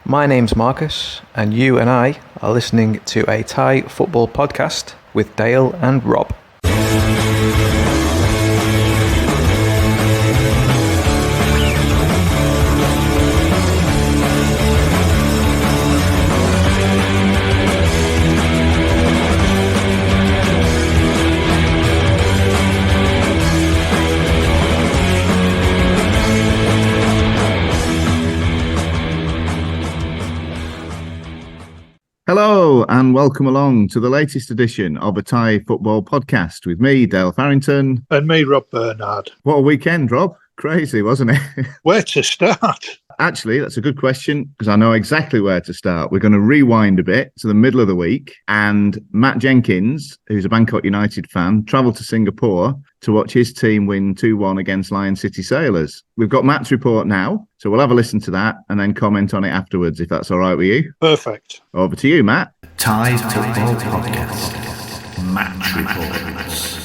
My name's Marcus, and you and I are listening to a Thai football podcast with Dale and Rob. Hello and welcome along to the latest edition of a Thai football podcast with me, Dale Farrington. And me, Rob Bernard. What a weekend, Rob. Crazy, wasn't it? Where to start? Actually, that's a good question because I know exactly where to start. We're going to rewind a bit to the middle of the week, and Matt Jenkins, who's a Bangkok United fan, travelled to Singapore to watch his team win 2-1 against Lion City Sailors. We've got Matt's report now, so we'll have a listen to that and then comment on it afterwards, if that's all right with you. Perfect. Over to you, Matt. Thai Football Podcast. Match Reports.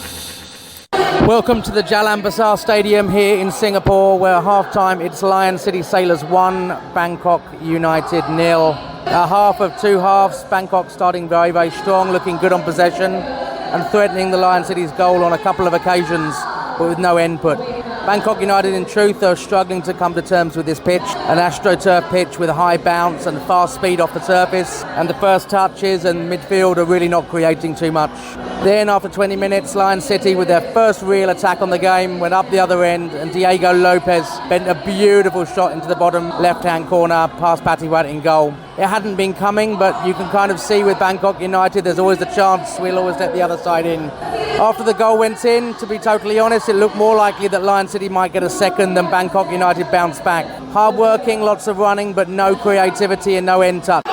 Welcome to the Jalan Besar Stadium here in Singapore, where at half-time it's Lion City Sailors 1, Bangkok United 0. A half of two halves, Bangkok starting very, very strong, looking good on possession and threatening the Lion City's goal on a couple of occasions, but with no end put. Bangkok United, in truth, are struggling to come to terms with this pitch, an AstroTurf pitch with a high bounce and fast speed off the surface, and the first touches and midfield are really not creating too much. Then, after 20 minutes, Lion City, with their first real attack on the game, went up the other end, and Diego Lopez bent a beautiful shot into the bottom left-hand corner, past Patty Watt in goal. It hadn't been coming, but you can kind of see with Bangkok United, there's always the chance we'll always let the other side in. After the goal went in, to be totally honest, it looked more likely that Lion City might get a second than Bangkok United bounced back. Hard working, lots of running, but no creativity and no end touch.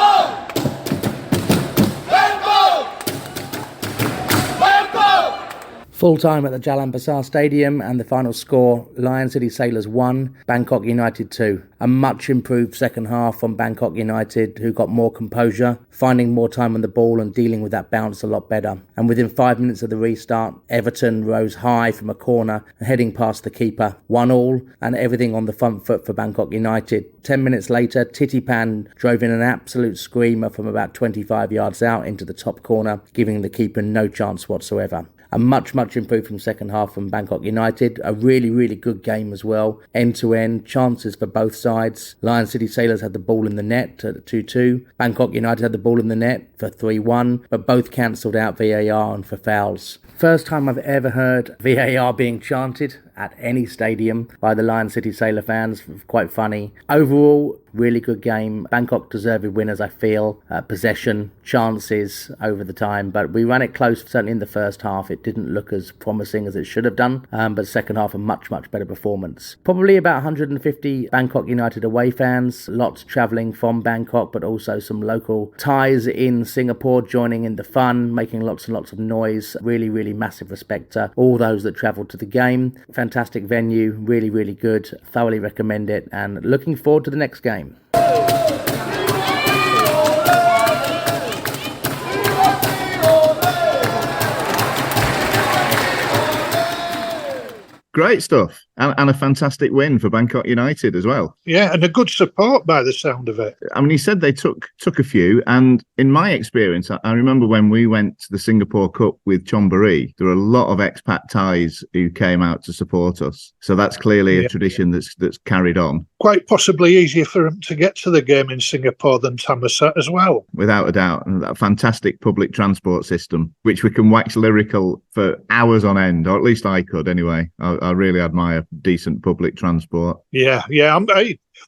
Full time at the Jalan Besar Stadium, and the final score, Lion City Sailors 1, Bangkok United 2. A much improved second half from Bangkok United, who got more composure, finding more time on the ball and dealing with that bounce a lot better. And within 5 minutes of the restart, Everton rose high from a corner and heading past the keeper. 1-1 and everything on the front foot for Bangkok United. 10 minutes later, Titipan drove in an absolute screamer from about 25 yards out into the top corner, giving the keeper no chance whatsoever. A much improved from second half from Bangkok United. A really good game as well. End-to-end, chances for both sides. Lion City Sailors had the ball in the net at 2-2. Bangkok United had the ball in the net for 3-1, but both cancelled out VAR and for fouls. First time I've ever heard VAR being chanted at any stadium by the Lion City Sailor fans. Quite funny. Overall, really good game. Bangkok deserved winners, I feel. Possession, chances over the time, but we ran it close, certainly in the first half. It didn't look as promising as it should have done, but second half a much better performance. Probably about 150 Bangkok United away fans, lots travelling from Bangkok, but also some local Thais in Singapore joining in the fun, making lots and lots of noise. Really massive respect to all those that travelled to the game. Fantastic venue, really good. Thoroughly recommend it, and looking forward to the next game. Great stuff. And a fantastic win for Bangkok United as well. Yeah, and a good support by the sound of it. I mean, he said they took a few, and in my experience, I remember when we went to the Singapore Cup with Chonburi, there were a lot of expat Thais who came out to support us. So that's clearly a tradition that's carried on. Quite possibly easier for them to get to the game in Singapore than Thammasat as well. Without a doubt. And that fantastic public transport system, which we can wax lyrical for hours on end, or at least I could anyway. I really admire decent public transport. Yeah.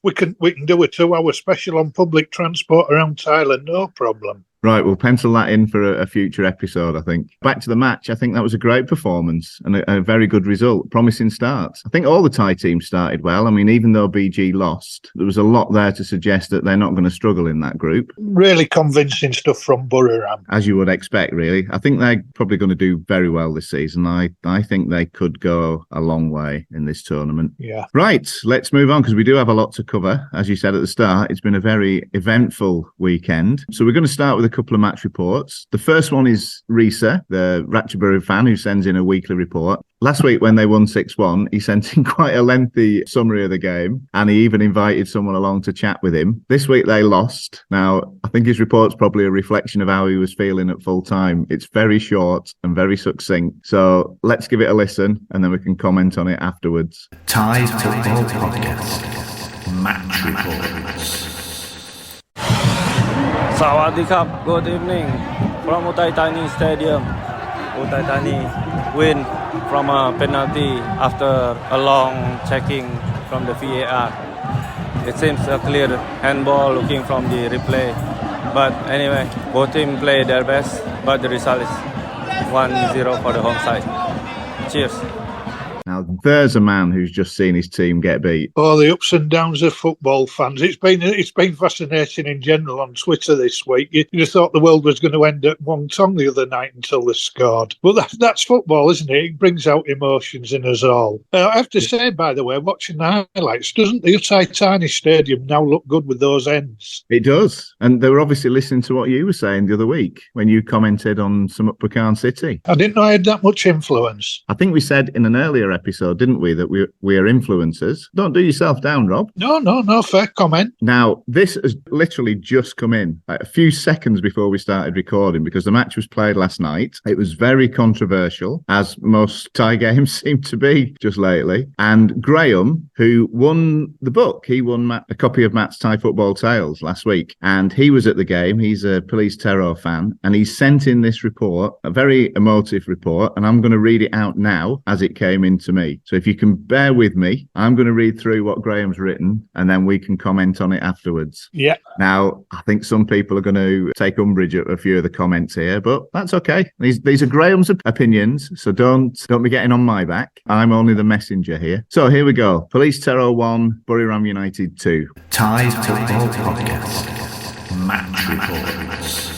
We can do a 2-hour special on public transport around Thailand, no problem. Right, we'll pencil that in for a future episode, I think. Back to the match, I think that was a great performance and a very good result. Promising starts. I think all the Thai teams started well. I mean, even though BG lost, there was a lot there to suggest that they're not going to struggle in that group. Really convincing stuff from Buriram. As you would expect, really. I think they're probably going to do very well this season. I think they could go a long way in this tournament. Yeah. Right, let's move on because we do have a lot to cover. As you said at the start, it's been a very eventful weekend. So we're going to start with a couple of match reports. The first one is Riza, the Ratchaburi fan who sends in a weekly report. Last week when they won 6-1, he sent in quite a lengthy summary of the game, and he even invited someone along to chat with him. This week they lost. Now, I think his report's probably a reflection of how he was feeling at full time. It's very short and very succinct. So let's give it a listen, and then we can comment on it afterwards. Thai Football Podcast. Match Reports. สวัสดีครับ Good evening from Utai Thani Stadium. Utai Thani win from a penalty after a long checking from the VAR. It seems a clear handball looking from the replay. But anyway, both teams play their best, but the result is 1-0 for the home side. Cheers. Now, there's a man who's just seen his team get beat. Oh, the ups and downs of football fans. It's been fascinating in general on Twitter this week. You just thought the world was going to end at Wong-Tong the other night until they scored. But that's football, isn't it? It brings out emotions in us all. I have to say, by the way, watching the highlights, doesn't the Utai Thani Stadium now look good with those ends? It does. And they were obviously listening to what you were saying the other week when you commented on some Upper Khan City. I didn't know I had that much influence. I think we said in an earlier episode, didn't we, that we are influencers. Don't do yourself down, Rob. No, fair comment. Now, this has literally just come in like a few seconds before we started recording because the match was played last night. It was very controversial, as most Thai games seem to be just lately. And Graeme, who won the book, he won a copy of Matt's Thai Football Tales last week, and he was at the game. He's a police terror fan, and he sent in this report, a very emotive report, and I'm going to read it out now as it came into me. So if you can bear with me, I'm going to read through what Graeme's written and then we can comment on it afterwards. Yeah. Now, I think some people are going to take umbrage at a few of the comments here, but that's okay. These are Graeme's opinions, so don't be getting on my back. I'm only the messenger here. So here we go. Police Terror 1, Buriram United 2. Thai Football Podcast. Match Reports.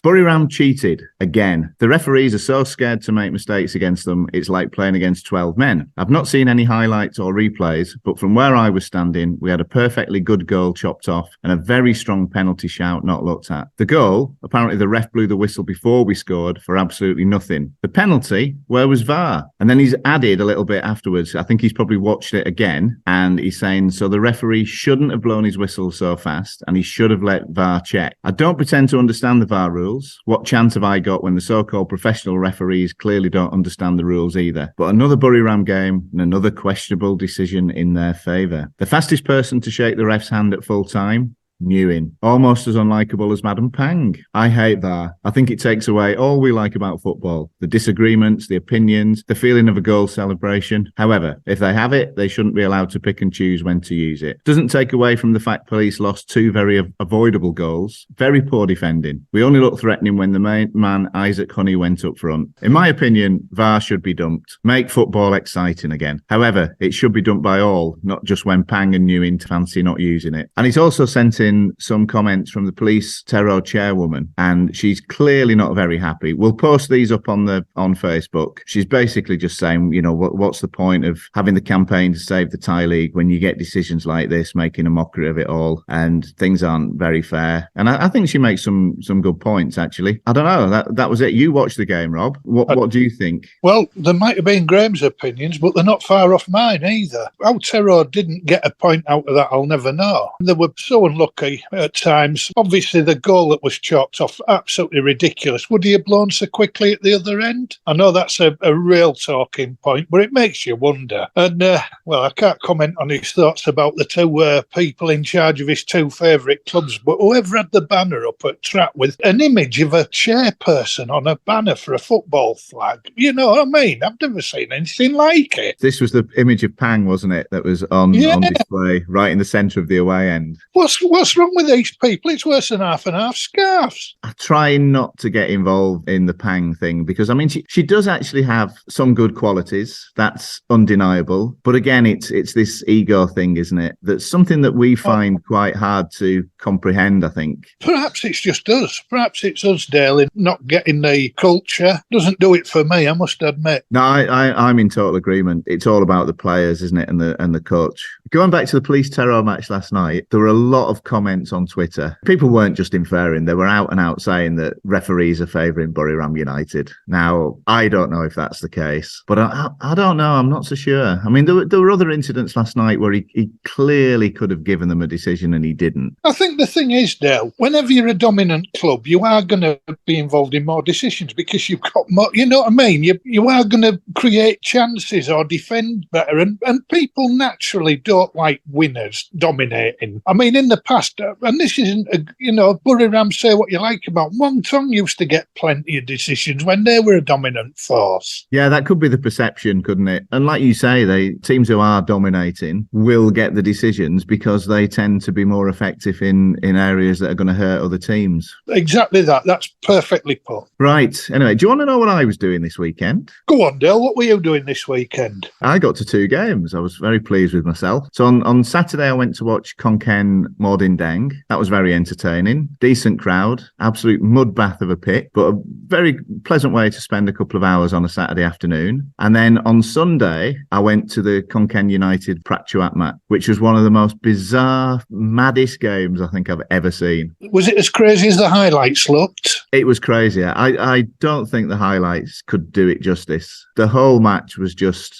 Buriram cheated again. The referees are so scared to make mistakes against them, it's like playing against 12 men. I've not seen any highlights or replays, but from where I was standing, we had a perfectly good goal chopped off and a very strong penalty shout not looked at. The goal, apparently the ref blew the whistle before we scored for absolutely nothing. The penalty, where was VAR? And then he's added a little bit afterwards. I think he's probably watched it again, and he's saying, so the referee shouldn't have blown his whistle so fast, and he should have let VAR check. I don't pretend to understand the VAR rules. What chance have I got when the so-called professional referees clearly don't understand the rules either? But another Buriram game and another questionable decision in their favour. The fastest person to shake the ref's hand at full time, Nguyen. Almost as unlikable as Madam Pang. I hate that. I think it takes away all we like about football. The disagreements, the opinions, the feeling of a goal celebration. However, if they have it, they shouldn't be allowed to pick and choose when to use it. Doesn't take away from the fact police lost two very avoidable goals. Very poor defending. We only looked threatening when the main man, Isaac Honey, went up front. In my opinion, VAR should be dumped. Make football exciting again. However, it should be dumped by all, not just when Pang and Nguyen fancy not using it. And he's also sent in some comments from the police terror chairwoman, and she's clearly not very happy. We'll post these up on Facebook. She's basically just saying, you know, what's the point of having the campaign to save the Thai League when you get decisions like this, making a mockery of it all, and things aren't very fair. And I think she makes some good points, actually. I don't know. That was it. You watched the game, Rob. What do you think? Well, there might have been Graeme's opinions, but they're not far off mine either. How Terror didn't get a point out of that, I'll never know. They were so unlucky at times. Obviously, the goal that was chalked off, absolutely ridiculous. Would he have blown so quickly at the other end? I know that's a real talking point, but it makes you wonder. And, well, I can't comment on his thoughts about the two people in charge of his two favourite clubs, but whoever had the banner up at Trap with an image of a chairperson on a banner for a football flag, you know what I mean? I've never seen anything like it. This was the image of Pang, wasn't it, that was on display right in the centre of the away end. What's wrong with these people? It's worse than half and half scarves. I try not to get involved in the Pang thing because, I mean, she does actually have some good qualities. That's undeniable. But again, it's this ego thing, isn't it? That's something that we find quite hard to comprehend, I think. Perhaps it's just us. Perhaps it's us, Dale, in not getting the culture. Doesn't do it for me, I must admit. No, I'm in total agreement. It's all about the players, isn't it, and the coach. Going back to the police terror match last night, there were a lot of comments on Twitter. People weren't just inferring, they were out and out saying that referees are favouring Buriram United. Now, I don't know if that's the case, but I don't know. I'm not so sure. I mean, there were other incidents last night where he clearly could have given them a decision and he didn't. I think the thing is, Dale, whenever you're a dominant club, you are going to be involved in more decisions because you've got more, you know what I mean? You are going to create chances or defend better, and people naturally don't like winners dominating. I mean, in the past, and this isn't, Buriram, say what you like about Wongtong used to get plenty of decisions when they were a dominant force. Yeah, that could be the perception, couldn't it? And like you say, teams who are dominating will get the decisions because they tend to be more effective in areas that are going to hurt other teams. Exactly that. That's perfectly put. Right. Anyway, do you want to know what I was doing this weekend? Go on, Dale. What were you doing this weekend? I got to 2 games. I was very pleased with myself. So on Saturday, I went to watch Konkan Mordindeng. That was very entertaining. Decent crowd. Absolute mud bath of a pit, but a very pleasant way to spend a couple of hours on a Saturday afternoon. And then on Sunday, I went to the Konkan United Prachuapmat, which was one of the most bizarre, maddest games I think I've ever seen. Was it as crazy as the highlights looked? It was crazy. I don't think the highlights could do it justice. The whole match was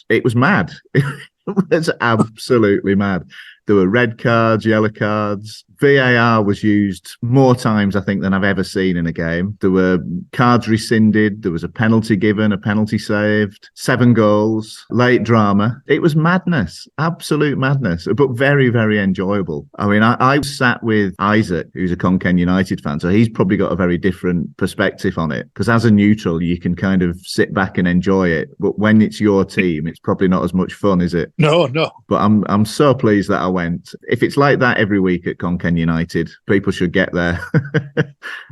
it was mad. It was absolutely mad. There were red cards, yellow cards. VAR was used more times, I think, than I've ever seen in a game. There were cards rescinded. There was a penalty given, a penalty saved, 7 goals, late drama. It was madness, absolute madness, but very, very enjoyable. I mean, I sat with Isaac, who's a Konkan United fan, so he's probably got a very different perspective on it. Because as a neutral, you can kind of sit back and enjoy it. But when it's your team, it's probably not as much fun, is it? No. But I'm so pleased that I went. If it's like that every week at Konkan United, people should get there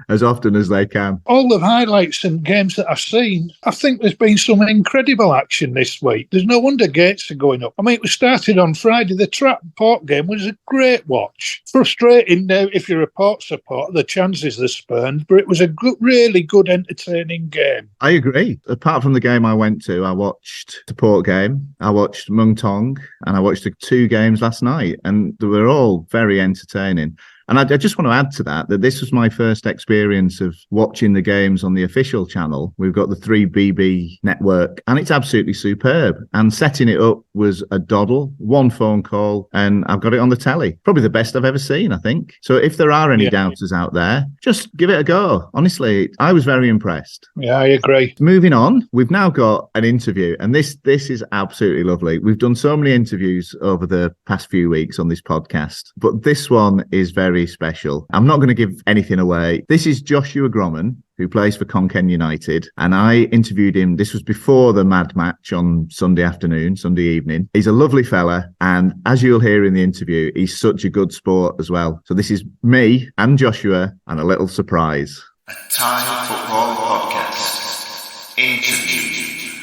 as often as they can. All the highlights and games that I've seen, I think there's been some incredible action this week. There's no wonder gates are going up. I mean, it was started on Friday. The Port game was a great watch. Frustrating now if you're a Port supporter, the chances they're spurned, but it was a really good, entertaining game. I agree. Apart from the game I went to, I watched the Port game, I watched Mung Tong, and I watched the 2 games last night, and they were all very entertaining. And I just want to add to that this was my first experience of watching the games on the official channel. We've got the 3BB network, and it's absolutely superb. And setting it up was a doddle, 1 phone call, and I've got it on the telly. Probably the best I've ever seen, I think. So if there are any doubters out there, just give it a go. Honestly, I was very impressed. Yeah, I agree. Moving on, we've now got an interview, and this is absolutely lovely. We've done so many interviews over the past few weeks on this podcast, but this one is very special. I'm not going to give anything away. This is Joshua Grommen, who plays for Konkan United, and I interviewed him. This was before the mad match on Sunday evening. He's a lovely fella, and as you'll hear in the interview, he's such a good sport as well. So this is me and Joshua, and a little surprise. A Thai Football Podcast Interview.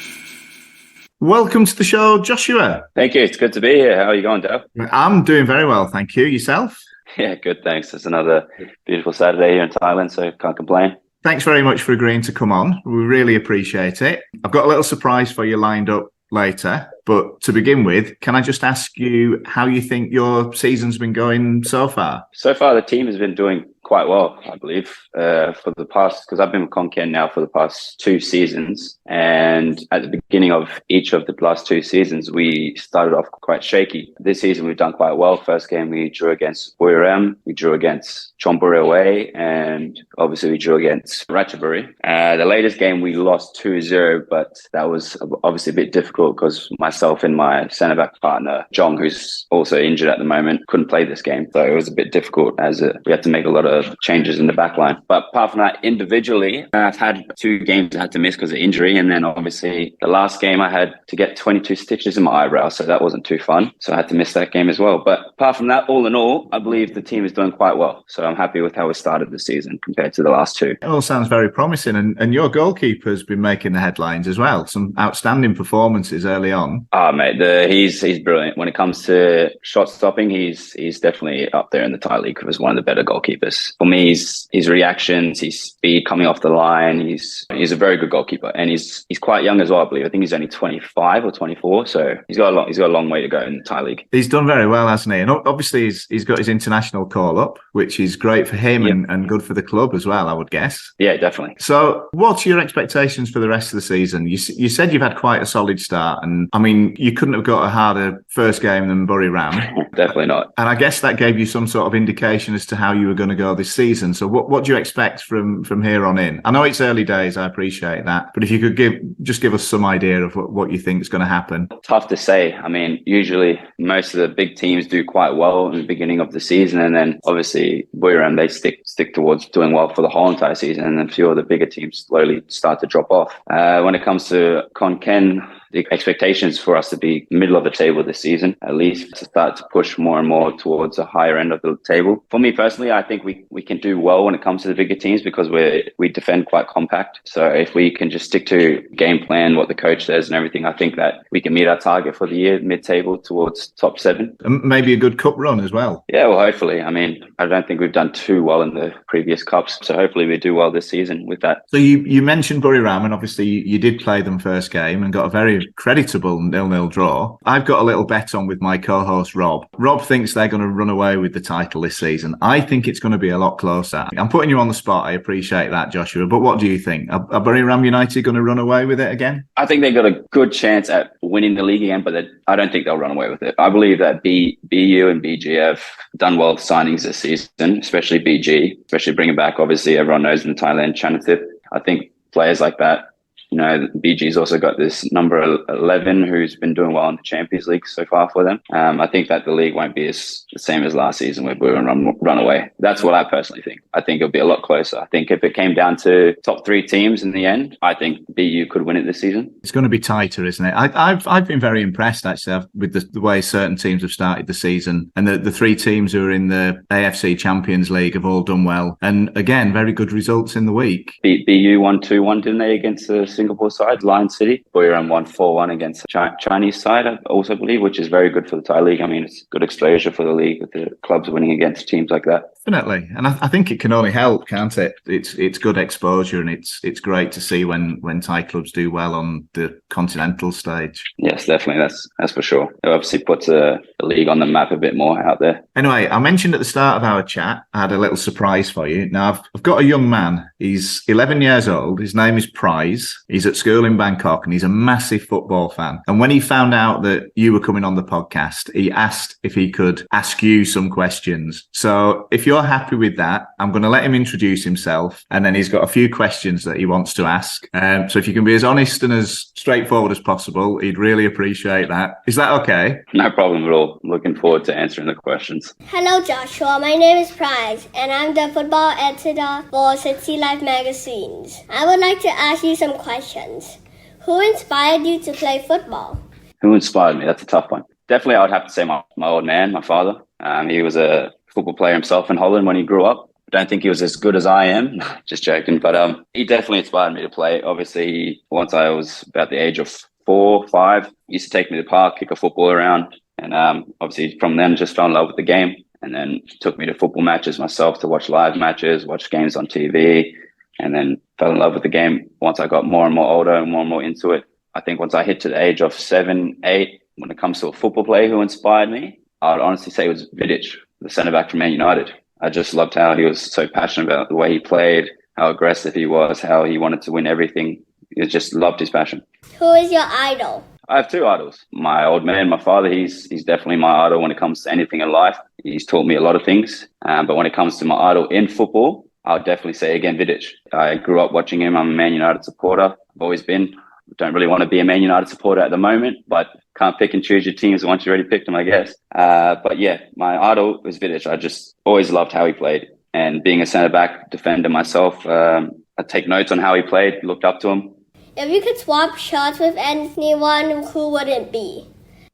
Welcome to the show, Joshua. Thank you. It's good to be here. How are you going, Dale? I'm doing very well, thank you. Yourself? Yeah, good, thanks. It's another beautiful Saturday here in Thailand, so can't complain. Thanks very much for agreeing to come on. We really appreciate it. I've got a little surprise for you lined up later, but to begin with, can I just ask you how you think your season's been going so far? So far, the team has been doing quite well, I believe, for the past, because I've been with Konkan now for the past 2 seasons. And at the beginning of each of the last 2 seasons, we started off quite shaky. This season, we've done quite well. First game, we drew against Buriram, we drew against Chonburi away, and obviously we drew against Ratchaburi. The latest game, we lost 2-0, but that was obviously a bit difficult because myself and my centre-back partner, Jong, who's also injured at the moment, couldn't play this game. So it was a bit difficult as we had to make a lot of changes in the back line. But apart from that, individually, I've had 2 games I had to miss because of injury. And then obviously the last game I had to get 22 stitches in my eyebrow. So that wasn't too fun. So I had to miss that game as well. But apart from that, all in all, I believe the team is doing quite well. So I'm happy with how we started the season compared to the last 2. It all sounds very promising. And your goalkeeper's been making the headlines as well. Some outstanding performances early on. Oh, mate, he's brilliant. When it comes to shot stopping, he's definitely up there in the Thai league as one of the better goalkeepers. for me, his reactions, his speed coming off the line. He's a very good goalkeeper, and he's quite young as well, I believe. I think he's only 25 or 24, so he's got a long way to go in the Thai league. He's done very well, hasn't he? And obviously he's got his international call up, which is great for him and good for the club as well, I would guess. Yeah, definitely. So what's your expectations for the rest of the season? You said you've had quite a solid start, and I mean, you couldn't have got a harder first game than Bury Ram. Definitely not. And I guess that gave you some sort of indication as to how you were going to go this season. So what do you expect from here on in? I know it's early days, I appreciate that, but if you could give us some idea of what you think is going to happen. Tough to say. I mean, usually most of the big teams do quite well in the beginning of the season, and then obviously Bury Ram, they stick towards doing well for the whole entire season, and then a few of the bigger teams slowly start to drop off. When it comes to Khon Kaen, the expectations for us to be middle of the table this season, at least to start to push more and more towards the higher end of the table. For me personally, I think we can do well when it comes to the bigger teams because we defend quite compact. So if we can just stick to game plan, what the coach says and everything, I think that we can meet our target for the year, mid-table towards top 7. And maybe a good cup run as well. Yeah, well, hopefully. I mean, I don't think we've done too well in the previous cups. So hopefully we do well this season with that. So you mentioned Bury Ram, and obviously you did play them first game and got a very creditable 0-0 draw. I've got a little bet on with my co-host Rob. Rob thinks they're going to run away with the title this season. I think it's going to be a lot closer. I'm putting you on the spot. I appreciate that, Joshua. But what do you think? Are Bury Ram United going to run away with it again? I think they've got a good chance at winning the league again, but I don't think they'll run away with it. I believe that BU and BG have done well with signings this season, especially BG, especially bringing back, obviously, everyone knows in Thailand, Chanatip. I think players like that, you know, BG's also got this number 11 who's been doing well in the Champions League so far for them. I think that the league won't be the same as last season where we run away. That's what I personally think. I think it'll be a lot closer. I think if it came down to top 3 teams in the end, I think BU could win it this season. It's going to be tighter, isn't it? I've been very impressed, actually, with the way certain teams have started the season. And the 3 teams who are in the AFC Champions League have all done well. And again, very good results in the week. BU won 2-1, didn't they, against the Singapore side, Lion City. Bury Ram won 4-1 against the Chinese side, I also believe, which is very good for the Thai league. I mean, it's good exposure for the league with the clubs winning against teams like that. Definitely. And I think it can only help, can't it? It's good exposure, and it's great to see when Thai clubs do well on the continental stage. Yes, definitely. That's for sure. It obviously puts the league on the map a bit more out there. Anyway, I mentioned at the start of our chat, I had a little surprise for you. Now, I've got a young man. He's 11 years old. His name is Prize. He's at school in Bangkok, and he's a massive football fan. And when he found out that you were coming on the podcast, he asked if he could ask you some questions. So if you're happy with that, I'm going to let him introduce himself, and then he's got a few questions that he wants to ask. So if you can be as honest and as straightforward as possible, he'd really appreciate that. Is that okay? No problem at all. Looking forward to answering the questions. Hello, Joshua. My name is Prize, and I'm the football editor for City Life magazines. I would like to ask you some questions. Who inspired you to play football? Who inspired me? That's a tough one. Definitely, I would have to say my old man, my father. He was a football player himself in Holland when he grew up. I don't think he was as good as I am. Just joking. But he definitely inspired me to play. Obviously, once I was about the age of 4, 5, he used to take me to the park, kick a football around. And obviously from then just fell in love with the game. And then took me to football matches myself to watch live matches, watch games on TV. And then fell in love with the game once I got more and more older and more into it. I think once I hit to the age of 7, 8, when it comes to a football player who inspired me, I would honestly say it was Vidic, the centre-back from Man United. I just loved how he was so passionate about the way he played, how aggressive he was, how he wanted to win everything. I just loved his passion. Who is your idol? I have 2 idols. My old man, my father, he's definitely my idol when it comes to anything in life. He's taught me a lot of things. But when it comes to my idol in football, I would definitely say, again, Vidic. I grew up watching him. I'm a Man United supporter. I've always been. Don't really want to be a Man United supporter at the moment, but can't pick and choose your teams once you already picked them, I guess. But yeah, my idol was Vidic. I just always loved how he played. And being a centre-back defender myself, I take notes on how he played, looked up to him. If you could swap shirts with anyone, who would it be?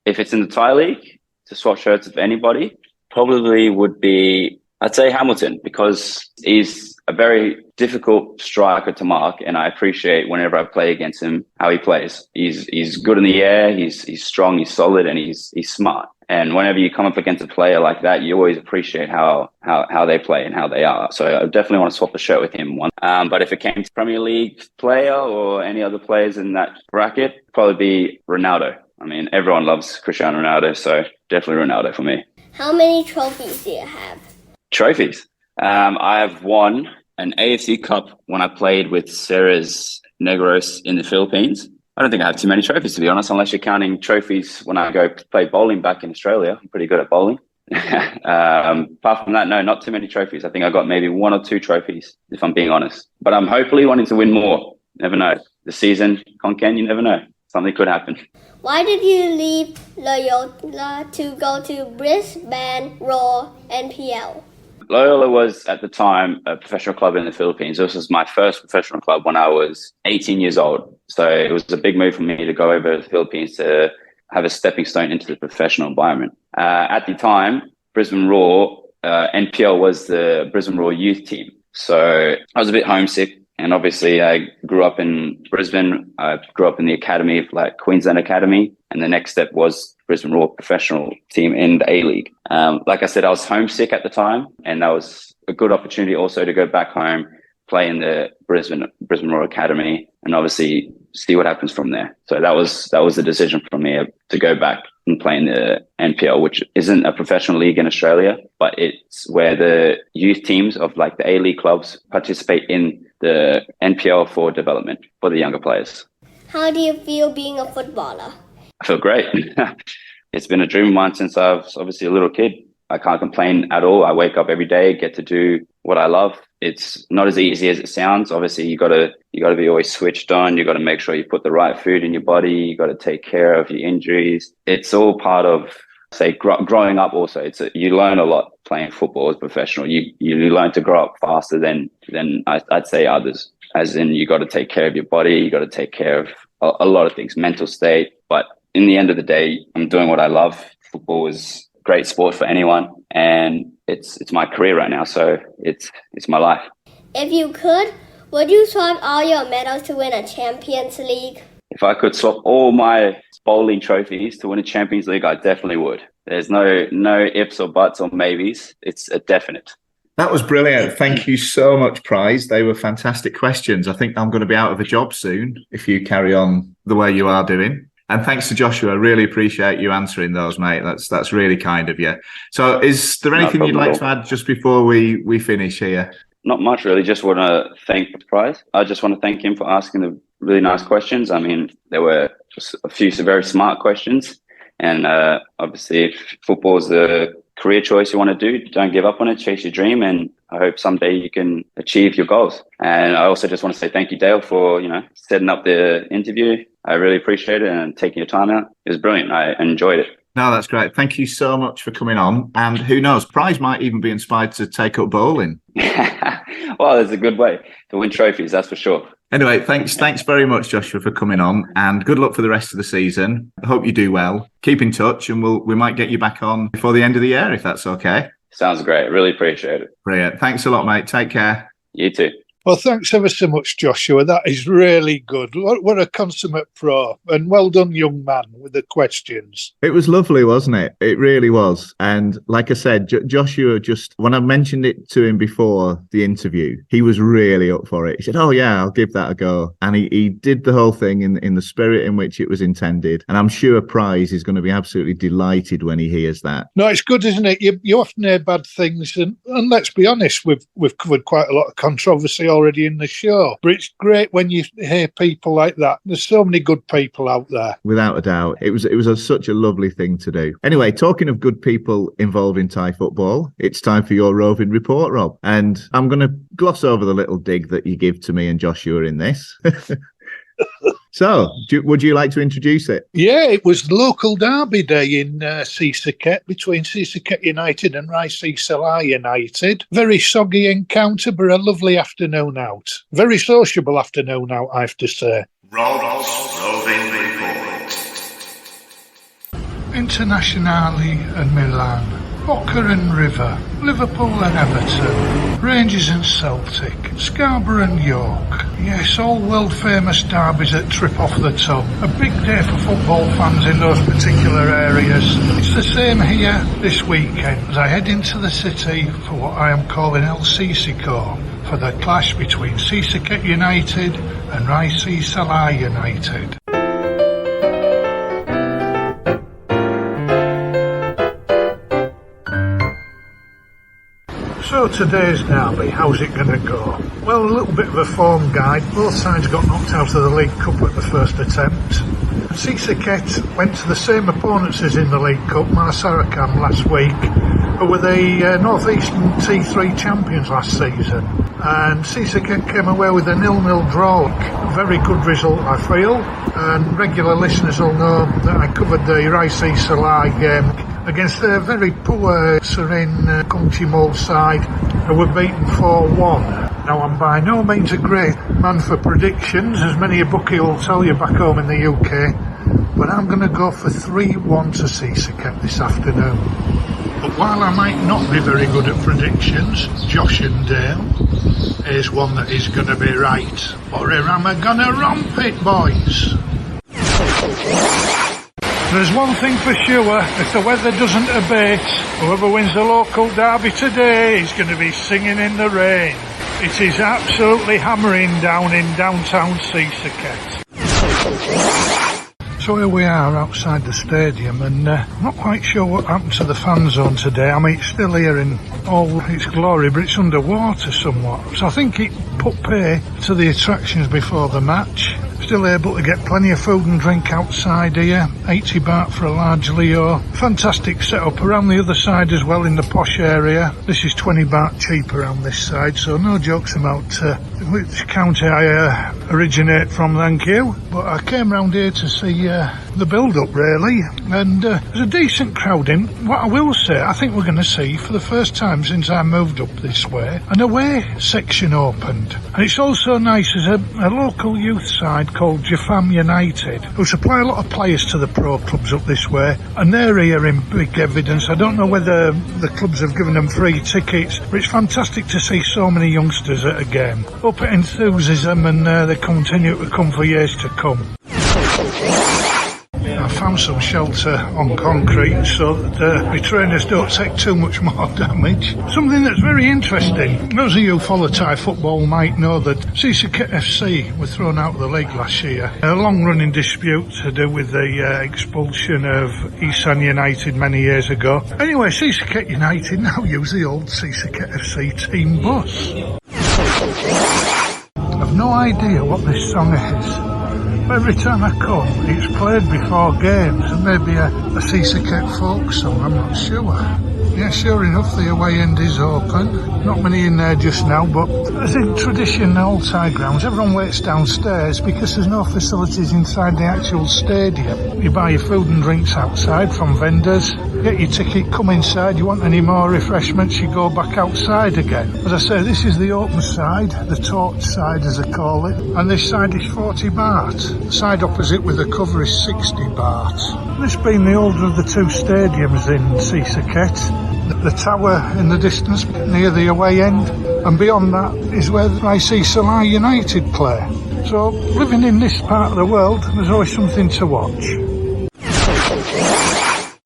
If it's in the Thai league, to swap shirts with anybody, probably would be, I'd say Hamilton, because he's a very difficult striker to mark, and I appreciate whenever I play against him how he plays. He's good in the air, he's strong, he's solid, and he's smart. And whenever you come up against a player like that, you always appreciate how they play and how they are. So I definitely want to swap a shirt with him one. But if it came to Premier League player or any other players in that bracket, probably be Ronaldo. I mean, everyone loves Cristiano Ronaldo, so definitely Ronaldo for me. How many trophies do you have? Trophies. I have won an AFC Cup when I played with Ceres Negros in the Philippines. I don't think I have too many trophies, to be honest, unless you're counting trophies when I go play bowling back in Australia. I'm pretty good at bowling. Apart from that, no, not too many trophies. I think I got maybe 1 or 2 trophies, if I'm being honest. But I'm hopefully wanting to win more. Never know. The season, Konkan, you never know. Something could happen. Why did you leave Loyola to go to Brisbane Roar NPL? Loyola was, at the time, a professional club in the Philippines. This was my first professional club when I was 18 years old. So it was a big move for me to go over to the Philippines to have a stepping stone into the professional environment. At the time, Brisbane Roar, NPL was the Brisbane Roar youth team. So I was a bit homesick. And obviously, I grew up in Brisbane. I grew up in the academy, like Queensland Academy. And the next step was Brisbane Roar professional team in the A-League. Like I said, I was homesick at the time. And that was a good opportunity also to go back home, play in the Brisbane Roar Academy, and obviously see what happens from there. So that was the decision for me to go back and play in the NPL, which isn't a professional league in Australia, but it's where the youth teams of like the A-League clubs participate in the NPL for development for the younger players. How do you feel being a footballer? I feel great. It's been a dream of mine since I was obviously a little kid. I can't complain at all. I wake up every day, get to do what I love. It's not as easy as it sounds. Obviously, you got to be always switched on. You got to make sure you put the right food in your body. You got to take care of your injuries. It's all part of, say, growing up. Also, you learn a lot playing football as a professional. You learn to grow up faster than I'd say others. As in, you got to take care of your body. You got to take care of a lot of things, mental state. But in the end of the day, I'm doing what I love. Football is great sport for anyone, and it's my career right now, so it's my life. If you could, would you swap all your medals to win a Champions League? If I could swap all my bowling trophies to win a Champions League, I definitely would. There's no ifs or buts or maybes. It's a definite. That was brilliant. Thank you so much, Prize. They were fantastic questions. I think I'm going to be out of a job soon if you carry on the way you are doing. And thanks to Joshua. I really appreciate you answering those, mate. That's really kind of you. So is there anything you'd like to add just before we finish here? Not much, really. Just want to thank Prize. I just want to thank him for asking the really nice questions. I mean, there were just a few very smart questions. And obviously, if football is the career choice you want to do, don't give up on it. Chase your dream. And I hope someday you can achieve your goals. And I also just want to say thank you, Dale, for, setting up the interview. I really appreciate it and taking your time out. It was brilliant. I enjoyed it. No, that's great. Thank you so much for coming on. And who knows, Prize might even be inspired to take up bowling. Well, it's a good way to win trophies, that's for sure. Anyway, thanks very much, Joshua, for coming on, and good luck for the rest of the season. I hope you do well. Keep in touch, and we might get you back on before the end of the year, if that's okay. Sounds great. Really appreciate it. Brilliant. Thanks a lot, mate. Take care. You too. Well, thanks ever so much, Joshua. That is really good. What a consummate pro. And well done, young man, with the questions. It was lovely, wasn't it? It really was. And like I said, Joshua, just when I mentioned it to him before the interview, he was really up for it. He said, oh, yeah, I'll give that a go. And he did the whole thing in the spirit in which it was intended. And I'm sure Prize is going to be absolutely delighted when he hears that. No, it's good, isn't it? You often hear bad things. And let's be honest, we've covered quite a lot of controversy already in the show, but it's great when you hear people like that. There's so many good people out there. Without a doubt. It was such a lovely thing to do. Anyway, talking of good people involved in Thai football, it's time for your roving report, Rob. And I'm going to gloss over the little dig that you give to me and Joshua in this. So, would you like to introduce it? Yeah, it was local derby day in Seasicket between Seasicket United and Riza Salai United. Very soggy encounter, but a lovely afternoon out. Very sociable afternoon out, I have to say. Rob's Roving Report. Internazionale and Milan. Boca and River, Liverpool and Everton, Rangers and Celtic, Scarborough and York. Yes, all world famous derbies that trip off the tongue. A big day for football fans in those particular areas. It's the same here this weekend as I head into the city for what I am calling El Cícico, for the clash between Cisaket United and Riza Salah United. So today's derby, how's it going to go? Well, a little bit of a form guide. Both sides got knocked out of the League Cup at the first attempt. Cisaket went to the same opponents as in the League Cup, Marsarakan last week, who were the North Eastern T3 champions last season. And Cisaket came away with a 0-0 draw. A very good result, I feel. And regular listeners will know that I covered the Riza Salah game against a very poor Serene Conchimol side who were beaten 4-1. Now, I'm by no means a great man for predictions, as many a bookie will tell you back home in the UK, but I'm going to go for 3-1 to Cisaket this afternoon. But while I might not be very good at predictions, Josh and Dale, here's one that is going to be right. Or am I going to romp it, boys? There's one thing for sure, if the weather doesn't abate, whoever wins the local derby today is going to be singing in the rain. It is absolutely hammering down in downtown Cisaket. So here we are outside the stadium, and I'm not quite sure what happened to the fan zone today. I mean, it's still here in all its glory, but it's underwater somewhat. So I think it put pay to the attractions before the match. Still able to get plenty of food and drink outside here. 80 baht for a large Leo. Fantastic setup around the other side as well in the posh area. This is 20 baht cheap around this side, so no jokes about which county I originate from, thank you. But I came round here to see the build-up, really, and there's a decent crowd in. What I will say, I think we're going to see, for the first time since I moved up this way, an away section opened. And it's also nice, there's a local youth side called Jafam United, who supply a lot of players to the pro clubs up this way, and they're here in big evidence. I don't know whether the clubs have given them free tickets, but it's fantastic to see so many youngsters at a game. Up at enthusiasm, and they continue to come for years to come. I found some shelter on concrete so that my trainers don't take too much more damage. Something that's very interesting. Those of you who follow Thai football might know that Cisaket FC were thrown out of the league last year. A long-running dispute to do with the expulsion of Isan United many years ago. Anyway, Cisaket United now use the old Cisaket FC team bus. I've no idea what this song is. Every time I come, it's played before games, and maybe a Cisaket folk song, I'm not sure. Yeah, sure enough, the away end is open. Not many in there just now, but as in tradition, old Thai grounds, everyone waits downstairs because there's no facilities inside the actual stadium. You buy your food and drinks outside from vendors, get your ticket, come inside. You want any more refreshments, you go back outside again. As I say, this is the open side, the torch side as I call it, and this side is 40 baht. The side opposite with the cover is 60 baht. This being the older of the two stadiums in Cisaket, the tower in the distance near the away end, and beyond that is where Riza Salah United play. So living in this part of the world, there's always something to watch.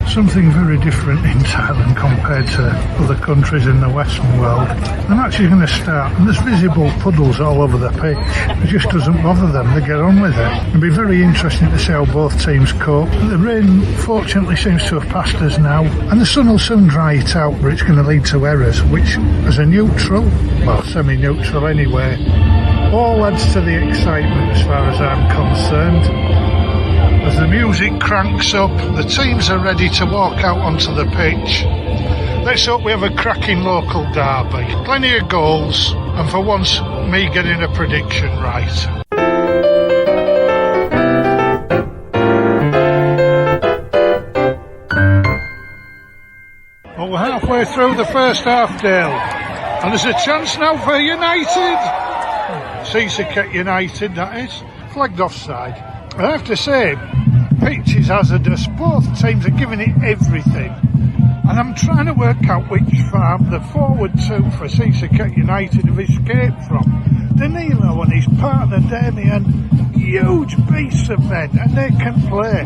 Something very different in Thailand compared to other countries in the Western world. I'm actually going to start, and there's visible puddles all over the pitch. It just doesn't bother them, they get on with it. It'll be very interesting to see how both teams cope. The rain fortunately seems to have passed us now, and the sun will soon dry it out, but it's going to lead to errors, which as a neutral, well semi-neutral anyway, all adds to the excitement as far as I'm concerned. As the music cranks up, the teams are ready to walk out onto the pitch. Let's hope we have a cracking local derby. Plenty of goals, and for once, me getting a prediction right. Well, we're halfway through the first half, Dale, and there's a chance now for United. Cisaket United, that is. Flagged offside. I have to say, pitch is hazardous. Both teams are giving it everything. And I'm trying to work out which farm the forward two for Seasicket United have escaped from. Danilo and his partner Damien, huge beasts of men, and they can play.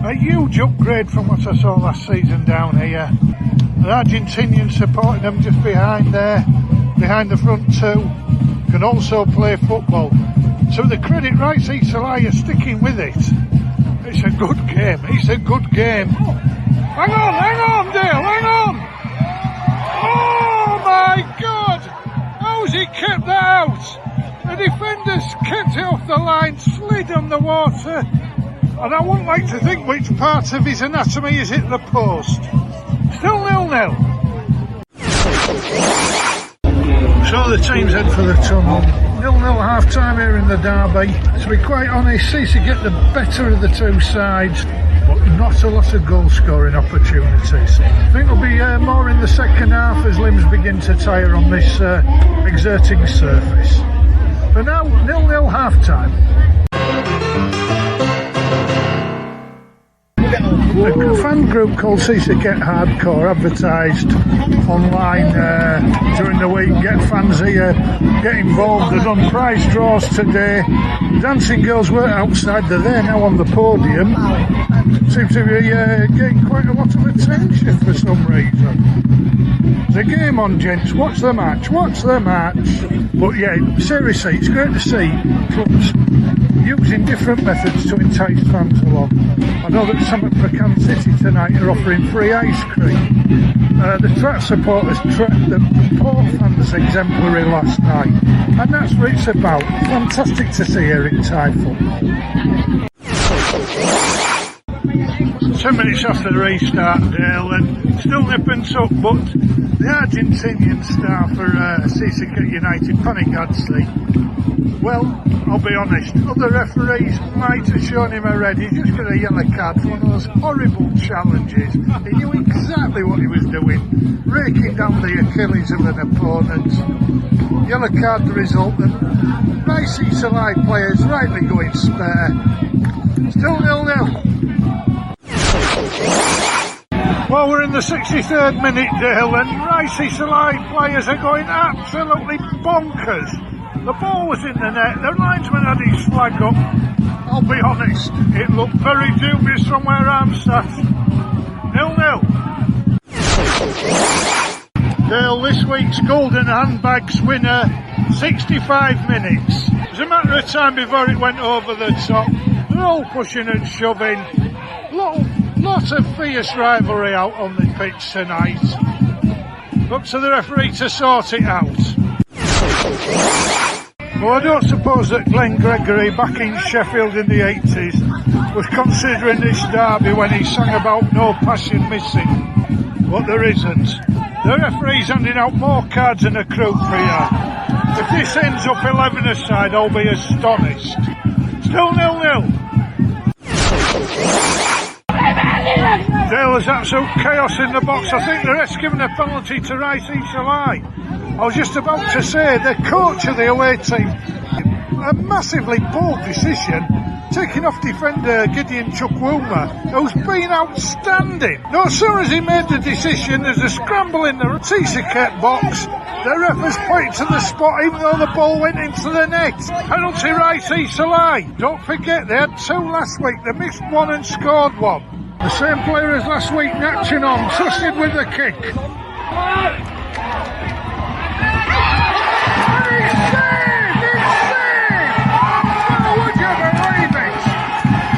A huge upgrade from what I saw last season down here. An Argentinian supporting them just behind there, behind the front two, can also play football. So the credit right, Salai are sticking with it. It's a good game, it's a good game. Hang on, Dale, hang on! Oh my God! How's he kept that out? The defenders kept it off the line, slid on the water, and I wouldn't like to think which part of his anatomy is hit the post. Still 0-0. So the teams head for the tunnel. 0-0 half time here in the derby. To be quite honest, Cece get the better of the two sides, but not a lot of goal scoring opportunities. I think there'll be more in the second half as limbs begin to tire on this exerting surface. But now 0-0 half time. A fan group called Seasicket Hardcore advertised online during the week. Get fans here, get involved. They've done prize draws today. Dancing girls weren't outside, they're there now on the podium. Seem to be getting quite a lot of attention for some reason. There's a game on, gents. Watch the match. But yeah, seriously, it's great to see clubs using different methods to entice fans along. I know that some at Pecan City tonight are offering free ice cream. The track supporters tracked the Port fans exemplary last night, and that's what it's about. Fantastic to see here in Thai football. 10 minutes after the restart, Dale, and still nip and tuck, but the Argentinian star for Seasicket United, Panigadzi, well, I'll be honest, other referees might have shown him a red. He just got a yellow card for one of those horrible challenges. He knew exactly what he was doing, raking down the Achilles of an opponent. Yellow card the result, and nice Salai players rightly going spare. Still 0-0. Well, we're in the 63rd minute, Dale, and Ricey Salai players are going absolutely bonkers. The ball was in the net, the linesman had his flag up. I'll be honest, it looked very dubious from where I'm sat. 0-0. Dale, this week's Golden Handbags winner, 65 minutes. It was a matter of time before it went over the top. They're all pushing and shoving. Lots of fierce rivalry out on the pitch tonight. Up to the referee to sort it out. Well, I don't suppose that Glenn Gregory back in Sheffield in the 80s was considering this derby when he sang about no passion missing. But there isn't. The referee's handing out more cards than a croup here. If this ends up 11 aside, I'll be astonished. Still 0-0. There was absolute chaos in the box. I think the ref's given a penalty to Ricey Salai. I was just about to say, the coach of the away team, a massively bold decision, taking off defender Gideon Chukwuma, who's been outstanding. No sooner as he made the decision, there's a scramble in the Seasicket box. The ref has pointed to the spot, even though the ball went into the net. Penalty Ricey Salai. Don't forget, they had two last week. They missed one and scored one. The same player as last week, Nachinon, trusted with the kick. He's saved! Oh, would you believe it?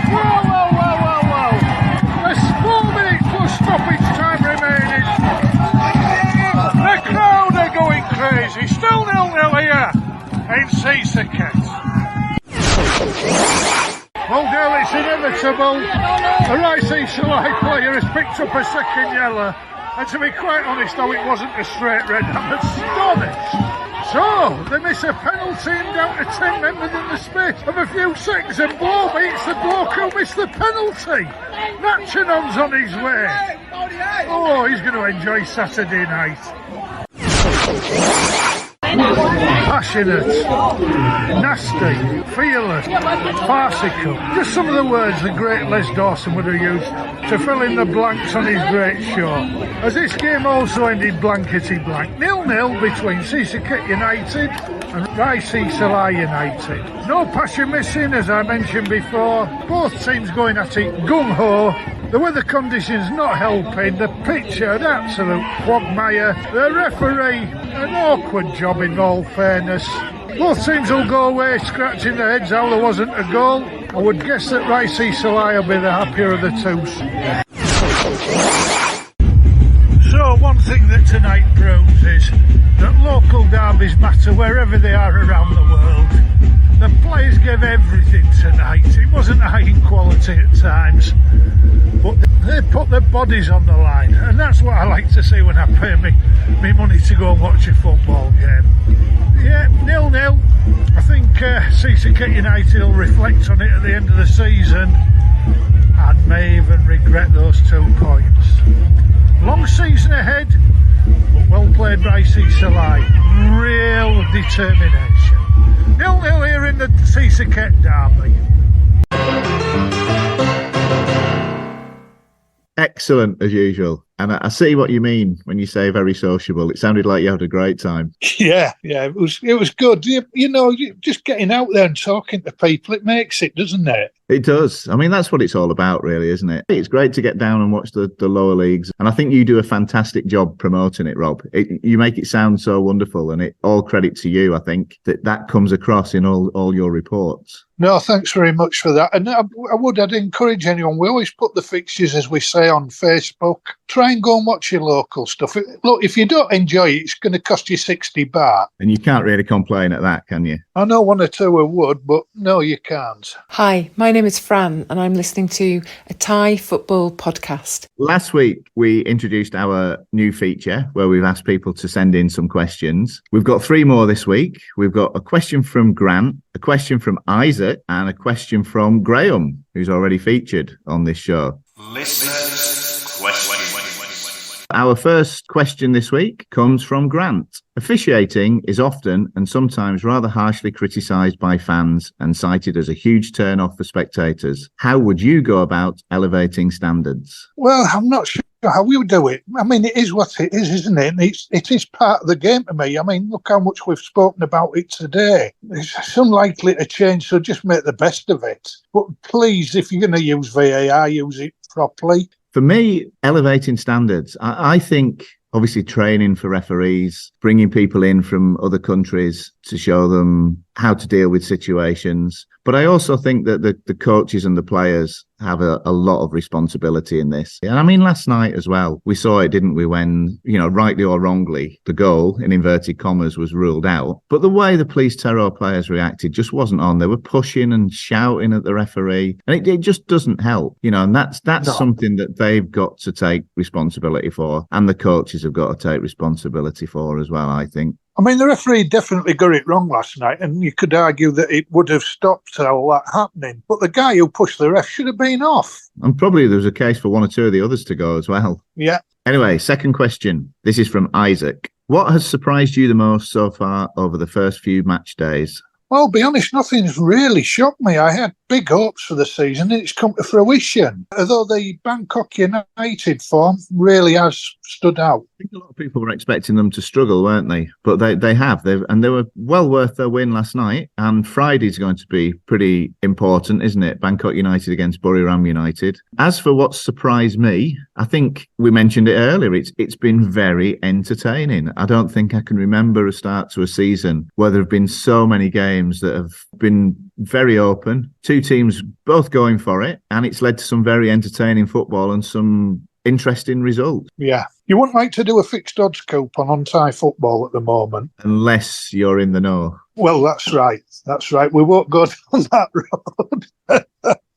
Whoa. There's 4 minutes plus stoppage time remaining. The crowd are going crazy. Still 0-0 here in Seasicket. Well, Dale, it's inevitable. The Ricey Salai player has picked up a second yellow. And to be quite honest, though, it wasn't a straight red. I'm astonished. So, they miss a penalty and down to 10 men within the space of a few seconds. And blow beats the bloke who missed the penalty. Natchinon's on his way. Oh, he's going to enjoy Saturday night. Passionate, nasty, fearless, farcical. Just some of the words the great Les Dawson would have used to fill in the blanks on his great show. As this game also ended blankety blank, 0-0 between Seasicket United and Riza United. No passion missing, as I mentioned before. Both teams going at it gung-ho. The weather conditions not helping, the pitch an absolute quagmire, the referee an awkward job in all fairness. Both teams will go away scratching their heads how there wasn't a goal. I would guess that Riza will be the happier of the two. So one thing that tonight proves is that local derbies matter wherever they are around the world. The players gave everything tonight. It wasn't high in quality at times, but they put their bodies on the line, and that's what I like to see when I pay me money to go and watch a football game. Yeah, 0-0. I think Seasicket United will reflect on it at the end of the season and may even regret those 2 points. Long season ahead, but well played by Seasalai. Real determination. 0-0 here in the Seasicket derby. Excellent, as usual. And I see what you mean when you say very sociable. It sounded like you had a great time. Yeah, it was good. You know, just getting out there and talking to people, it makes it, doesn't it? It does. I mean, that's what it's all about, really, isn't it? It's great to get down and watch the lower leagues. And I think you do a fantastic job promoting it, Rob. You make it sound so wonderful, and all credit to you, I think, that comes across in all your reports. No, thanks very much for that. And I'd encourage anyone. We always put the fixtures, as we say, on Facebook. Try and go and watch your local stuff. Look, if you don't enjoy it, it's going to cost you 60 baht. And you can't really complain at that, can you? I know one or two who would, but no, you can't. Hi, my name is Fran, and I'm listening to a Thai football podcast. Last week, we introduced our new feature where we've asked people to send in some questions. We've got 3 more this week. We've got a question from Grant, a question from Isaac, and a question from Graeme, who's already featured on this show. Listeners' question. Our first question this week comes from Grant. Officiating is often and sometimes rather harshly criticised by fans and cited as a huge turn-off for spectators. How would you go about elevating standards? Well, I'm not sure how we would do it. I mean, it is what it is, isn't it? And it is part of the game to me. I mean, look how much we've spoken about it today. It's unlikely to change, so just make the best of it. But please, if you're going to use VAR, use it properly. For me, elevating standards, I think obviously training for referees, bringing people in from other countries to show them how to deal with situations. But I also think that the coaches and the players have a lot of responsibility in this. And I mean, last night as well, we saw it, didn't we, when, rightly or wrongly, the goal, in inverted commas, was ruled out. But the way the Police Terror players reacted just wasn't on. They were pushing and shouting at the referee. And it just doesn't help, and that's something that they've got to take responsibility for. And the coaches have got to take responsibility for as well, I think. I mean, the referee definitely got it wrong last night, and you could argue that it would have stopped all that happening. But the guy who pushed the ref should have been off. And probably there was a case for 1 or 2 of the others to go as well. Yeah. Anyway, second question. This is from Isaac. What has surprised you the most so far over the first few match days? Well, to be honest, nothing's really shocked me. I had big hopes for the season, and it's come to fruition. Although the Bangkok United form really has stood out. I think a lot of people were expecting them to struggle, weren't they? But they have. And they were well worth their win last night. And Friday's going to be pretty important, isn't it? Bangkok United against Buriram United. As for what surprised me, I think we mentioned it earlier. It's been very entertaining. I don't think I can remember a start to a season where there have been so many games that have been very open. 2 teams both going for it. And it's led to some very entertaining football and some interesting results. Yeah. You wouldn't like to do a fixed odds coupon on Thai football at the moment. Unless you're in the know. Well, that's right. That's right. We won't go down that road.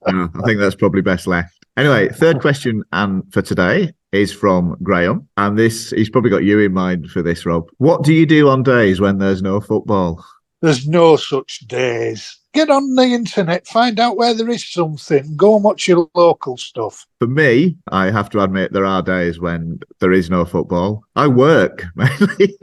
No, I think that's probably best left. Anyway, third question for today is from Graeme. And he's probably got you in mind for this, Rob. What do you do on days when there's no football? There's no such days. Get on the internet, find out where there is something, go and watch your local stuff. For me, I have to admit there are days when there is no football. I work mainly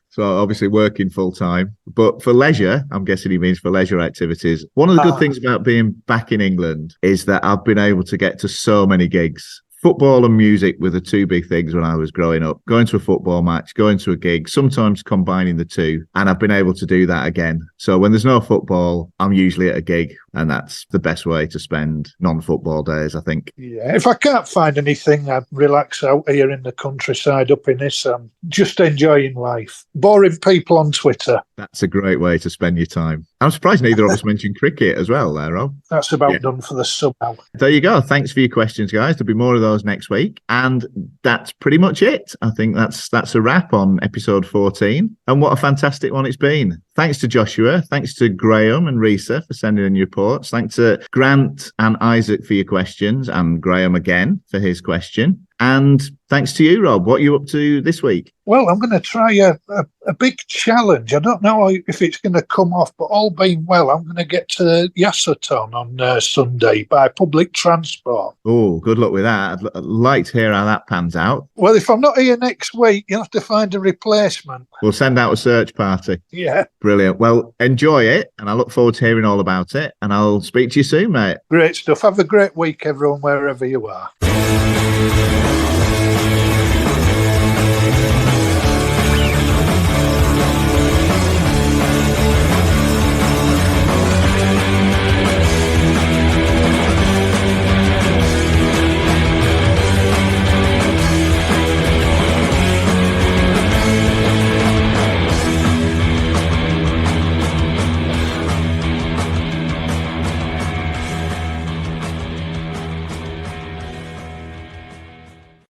so obviously working full time. But for leisure, I'm guessing he means for leisure activities. One of the good things about being back in England is that I've been able to get to so many gigs. Football and music were the two big things when I was growing up. Going to a football match, going to a gig, sometimes combining the two. And I've been able to do that again. So when there's no football, I'm usually at a gig. And that's the best way to spend non-football days, I think. Yeah, if I can't find anything, I'd relax out here in the countryside up in this. I'm just enjoying life. Boring people on Twitter. That's a great way to spend your time. I'm surprised neither of us mentioned cricket as well there, Rob. That's about done for the sub now. There you go. Thanks for your questions, guys. There'll be more of those next week. And that's pretty much it. I think that's a wrap on episode 14. And what a fantastic one it's been. Thanks to Joshua. Thanks to Graeme and Riza for sending in your reports. Thanks to Grant and Isaac for your questions, and Graeme again for his question. And thanks to you, Rob. What are you up to this week? Well, I'm going to try a big challenge. I don't know if it's going to come off, but all being well, I'm going to get to Yasserton on Sunday by public transport. Oh, good luck with that. I'd like to hear how that pans out. Well, if I'm not here next week, you'll have to find a replacement. We'll send out a search party. Yeah. Brilliant. Well, enjoy it, and I look forward to hearing all about it, and I'll speak to you soon, mate. Great stuff. Have a great week, everyone, wherever you are.